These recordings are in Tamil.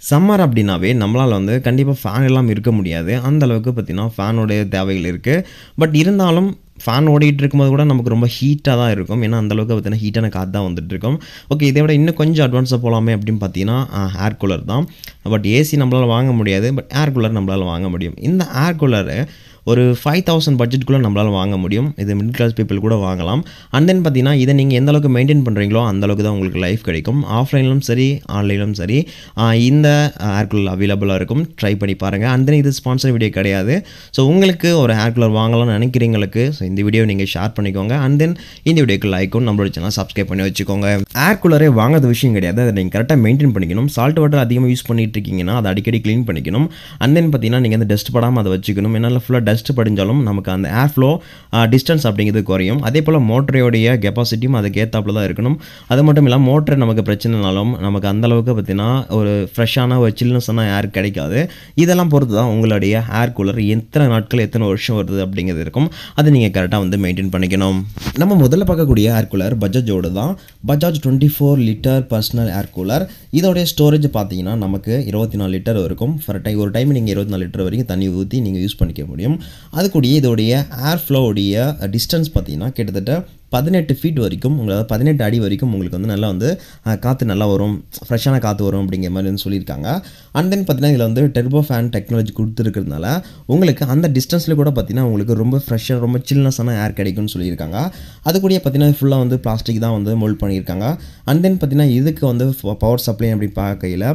சம்மர் அப்படின்னாவே நம்மளால வந்து கண்டிப்பா ஃபேன் இல்லாம இருக்க முடியாது. அந்த அளவுக்கு பார்த்தீங்கன்னா, ஃபேனுடைய தேவைகள் இருக்கு. பட் இருந்தாலும் ஃபேன் ஓடிட்டு இருக்கும்போது கூட நமக்கு ரொம்ப ஹீட்டா தான் இருக்கும். ஏன்னா, அந்த அளவுக்கு பார்த்தீங்கன்னா, ஹீட்டான காத்து தான் வந்துட்டுருக்கும். ஓகே, இதை விட இன்னும் கொஞ்சம் அட்வான்ஸா போலாமே அப்படின்னு பார்த்தீங்கன்னா, ஏர் கூலர் தான். பட் ஏசி நம்மளால வாங்க முடியாது. பட் ஏர் கூலர் நம்மளால வாங்க முடியும். இந்த ஏர் கூலரு ஒரு 5000 பட்ஜெட்குள்ள நம்மளால வாங்க முடியும். இது மிடில் கிளாஸ் பீப்பிள் கூட வாங்கலாம். அண்ட் தென் பார்த்தீங்கன்னா, இதை நீங்க எந்த அளவுக்கு மெயின்டெயின் பண்றீங்களோ, அந்த அளவுக்கு தான் உங்களுக்கு லைஃப் கிடைக்கும். ஆஃப்லைன்லும் சரி, ஆன்லைன்லும் சரி, இந்த ஏர் கூலர் அவைலபிளா இருக்கும். ட்ரை பண்ணி பாருங்க. அண்ட் தென் இது ஸ்பான்சர் வீடியோ கிடையாது. ஸோ உங்களுக்கு ஒரு ஏர் கூலர் வாங்கலாம்னு நினைக்கிறீங்களுக்கு, ஸோ இந்த வீடியோவை நீங்க ஷேர் பண்ணிக்கோங்க. அண்ட் தென் இந்த வீடியோக்கு லைக்கும் நம்மளோட சேனல் சப்ஸ்கிரைப் பண்ணி வச்சுக்கோங்க. ஏர் கூலரே வாங்காத விஷயம் கிடையாது. அதை நீங்க கரெக்ட்டா மெயின்டெயின் பண்ணிக்கணும். சால்ட் வாட்டர் அதிகமாக யூஸ் பண்ணிட்டு இருக்கீங்கன்னா, அதை அடிக்கடி கிளீன் பண்ணிக்கணும். அண்ட் தென் பார்த்தீங்கன்னா, நீங்க அந்த டஸ்ட் படாம அதை வச்சுக்கணும். ஏன்னா ஃபுல்லா டஸ்ட் படிஞ்சாலும் நமக்கு அந்த ஏர் ஃப்ளோ டிஸ்டன்ஸ் அப்படிங்கிறது குறையும். அதே போல் மோட்டரோடைய கெப்பாசிட்டியும் அதுக்கு ஏத்தாப்புல தான் இருக்கணும். அது மட்டும் இல்லாமல் மோட்டர் நமக்கு பிரச்சனைனாலும் நமக்கு அந்த அளவுக்கு பார்த்தீங்கன்னா ஒரு ஃப்ரெஷ்ஷான ஒரு சில்னஸான ஏர் கிடைக்காது. இதெல்லாம் பொறுத்து தான் உங்களுடைய ஏர் கூலர் எத்தனை நாட்கள் எத்தனை வருஷம் வருது அப்படிங்கிறது இருக்கும். அதை நீங்கள் கரெக்டாக வந்து மெயின்டைன் பண்ணிக்கணும். நம்ம முதல்ல பார்க்கக்கூடிய ஏர் கூலர் பஜாஜோடு தான். Bajaj 24 litre personal air cooler. இதோடைய ஸ்டோரேஜ் பார்த்தீங்கன்னா நமக்கு 24 லிட்டர் இருக்கும். ஒரு டைம் நீங்கள் 24 லிட்டர் வரைக்கும் தண்ணி ஊற்றி நீங்கள் யூஸ் பண்ணிக்க முடியும். அதுக்கூடிய இதோடைய ஏர் ஃப்ளோவுடைய டிஸ்டன்ஸ் பார்த்தீங்கன்னா கிட்டத்தட்ட 18 ஃபீட் வரைக்கும் உங்களுக்கு 18 அடி வரைக்கும் உங்களுக்கு வந்து நல்லா வந்து காற்று நல்லா வரும், ஃப்ரெஷ்ஷான காற்று வரும் அப்படிங்கிற மாதிரி வந்து சொல்லியிருக்காங்க. அண்ட் தென் பார்த்தீங்கன்னா இதில் வந்து டர்போ ஃபேன் டெக்னாலஜி கொடுத்துருக்கிறதுனால உங்களுக்கு அந்த டிஸ்டன்ஸில் கூட பார்த்தீங்கன்னா உங்களுக்கு ரொம்ப ஃப்ரெஷ்ஷாக ரொம்ப சில்னஸான ஏர் கிடைக்கும்னு சொல்லியிருக்காங்க. அது கூட பார்த்தீங்கன்னா ஃபுல்லாக வந்து பிளாஸ்டிக் தான் வந்து மோல்ட் பண்ணியிருக்காங்க. அண்ட் தென் பார்த்தீங்கன்னா இதுக்கு வந்து பவர் சப்ளை அப்படி பார்க்கையில்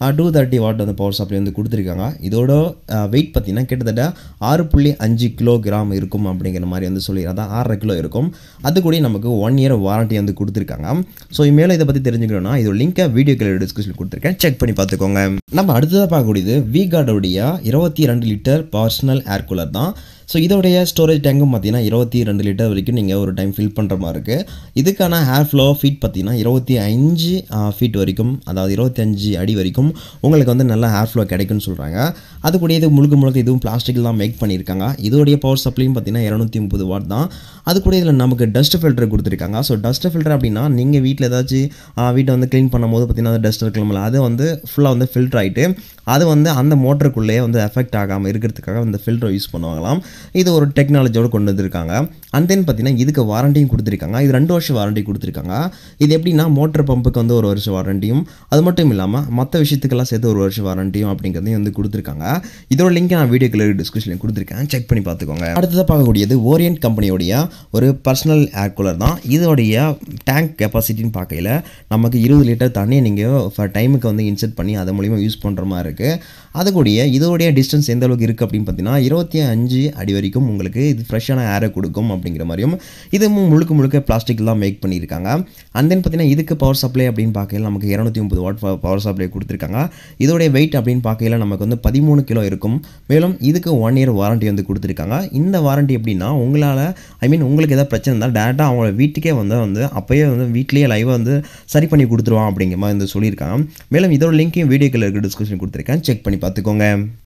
230 வாட் வந்து பவர் சப்ளை வந்து கொடுத்துருக்காங்க. இதோட வெயிட் பார்த்தீங்கன்னா கிட்டத்தட்ட 6.5 கிலோகிராம் இருக்கும் அப்படிங்கிற மாதிரி வந்து சொல்லியிருக்காங்க. 6.5 கிலோ இருக்கும். அது நமக்கு 1 இயர் வாரண்டி வந்து கொடுத்துருக்காங்க. ஸோ மேலே இதை பற்றி தெரிஞ்சுக்கணும்னா இதோட லிங்கை வீடியோ டிஸ்கிரிப்ஷனில் கொடுத்துருக்கேன், செக் பண்ணி பார்த்துக்கோங்க. நம்ம அடுத்ததாக பார்க்கக்கூடியது V-Guardோடைய 22 லிட்டர் பர்சனல் ஏர் கூலர் தான். ஸோ இதோடைய ஸ்டோரேஜ் டேங்கும் பார்த்தீங்கன்னா 22 லிட்டர் வரைக்கும் நீங்கள் ஒரு டைம் ஃபில் பண்ணுற மாதிரி இருக்குது. இதுக்கான ஏர் ஃப்ளோ ஃபீட் பார்த்தீங்கன்னா 25 ஃபீட் வரைக்கும், அதாவது 25 அடி வரைக்கும் உங்களுக்கு வந்து நல்ல ஏர் ஃப்ளோ கிடைக்கும்னு சொல்கிறாங்க. அதுக்கூடிய இது முழுக்க இதுவும் பிளாஸ்டிக்கில் தான் மேக் பண்ணியிருக்காங்க. இதோடைய பவர் சப்ளையும் பார்த்தீங்கன்னா 230 வாட் தான். அது கூட இதில் நமக்கு டஸ்ட் ஃபில்டர் கொடுத்துருக்காங்க. ஸோ டஸ்ட் ஃபில்டர் அப்படின்னா நீங்கள் வீட்டில் ஏதாச்சும் வீட்டை வந்து க்ளீன் பண்ணும்போது பார்த்தீங்கன்னா அந்த டஸ்ட் இருக்கலாம்ல, அது வந்து ஃபுல்லாக வந்து ஃபில்டர் ஆகிட்டு அது வந்து அந்த மோட்டருக்குள்ளேயே வந்து எஃபெக்ட் ஆகாமல் இருக்கிறதுக்காக அந்த ஃபில்டரை யூஸ் பண்ணுவாங்களாம். இது ஒரு டெக்னாலஜியோடு கொண்டு வந்திருக்காங்க. அண்ட் தென் பார்த்தீங்கன்னா இதுக்கு வாரண்டியும் கொடுத்துருக்காங்க. இது 2 வருஷம் வாரண்டி கொடுத்துருக்காங்க. இது எப்படின்னா மோட்டர் பம்புக்கு வந்து 1 வருஷம் வாரண்டியும், அது மட்டும் இல்லாமல் மற்ற விஷயத்துக்கெல்லாம் சேர்த்து 1 வருஷம் வாரண்டியும் அப்படிங்கிறதையும் வந்து கொடுத்துருக்காங்க. இதோட லிங்க் நான் வீடியோக்குள்ள டிஸ்கிரிப்ஷனில் கொடுத்துருக்கேன், செக் பண்ணி பார்த்துக்கோங்க. அடுத்ததாக பார்க்கக்கூடியது ஓரியன்ட் கம்பெனியோடைய ஒரு பர்சனல் ஏர் கூலர் தான். இதோடைய டேங்க் கெப்பாசிட்டின்னு பார்க்கையில் நமக்கு 20 லிட்டர் தண்ணியை நீங்கள் டைமுக்கு வந்து இன்செர்ட் பண்ணி அது மூலிமா யூஸ் பண்ணுற மாதிரி இருக்குது. அதுக்கூடிய இதோடைய டிஸ்டன்ஸ் எந்த அளவுக்கு இருக்குது அப்படின்னு பார்த்தீங்கன்னா 25 அடி வரைக்கும் உங்களுக்கு இது ஃப்ரெஷ்ஷான ஏரை கொடுக்கும் அப்படிங்கிற மாதிரியும், இது முழுக்க பிளாஸ்டிக்கில் தான் மேக் பண்ணியிருக்காங்க. அண்ட் தென் பார்த்தீங்கன்னா இதுக்கு பவர் சப்ளை அப்படின்னு பார்க்கையில் நமக்கு 230 வாட் பவர் சப்ளை கொடுத்துருக்காங்க. இதோடைய வெயிட் அப்படின்னு பார்க்கையில் நமக்கு வந்து 13 கிலோ இருக்கும். மேலும் இதுக்கு 1 இயர் வாரண்டி வந்து கொடுத்துருக்காங்க. இந்த வாரண்டி எப்படின்னா உங்களுக்கு ஏதாவது பிரச்சனை இருந்தால் டேரெக்டாக அவங்களோட வீட்டுக்கே வந்து அப்போயே வந்து வீட்லேயே லைவாக வந்து சரி பண்ணி கொடுத்துருவான் அப்படிங்கிற மாதிரி வந்து சொல்லியிருக்காங்க. மேலும் இதோட லிங்க்கையும் வீடியோக்கில் இருக்க டிஸ்கிரிப்ஷன் கொடுத்துருக்கேன், செக் பண்ணி பார்த்துக்கோங்க.